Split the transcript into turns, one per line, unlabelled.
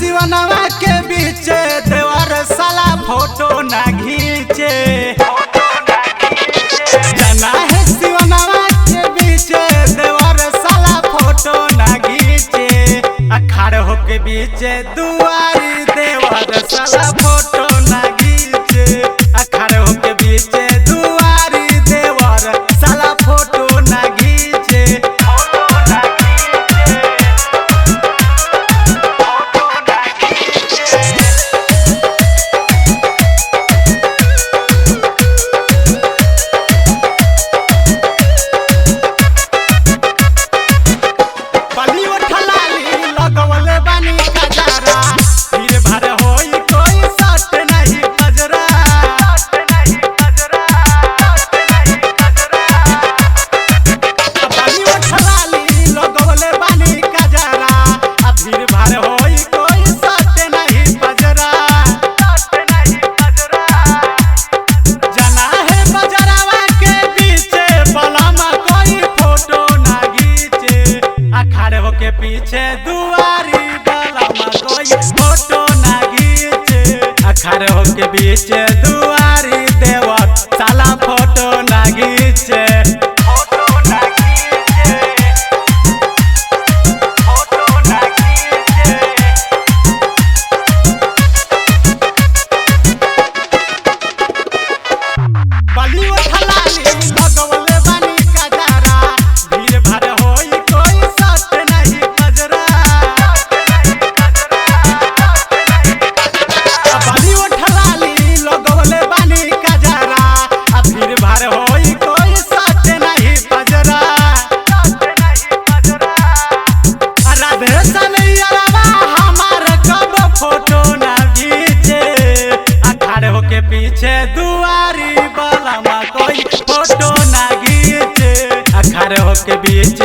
सिवनवा के बीच देवर साला फोटो ना घींचे। जना है सिवनवा के बीच देवर साला फोटो ना घींचे। अखाड़ होके बीच दुआरी देवर साला फोटो ना घींचे। अखाड़ होके बीच दुआरी देवर साला फोटो ना घींचे। के पीछे दुआरी वाला कोई फोटो ना घींचे। अखाड़ होके बीच दुआरी देवर साला फोटो ना घींचे। के पीछे दुआरी वाला कोई फोटो ना घींचे। अखाड़ होके बीच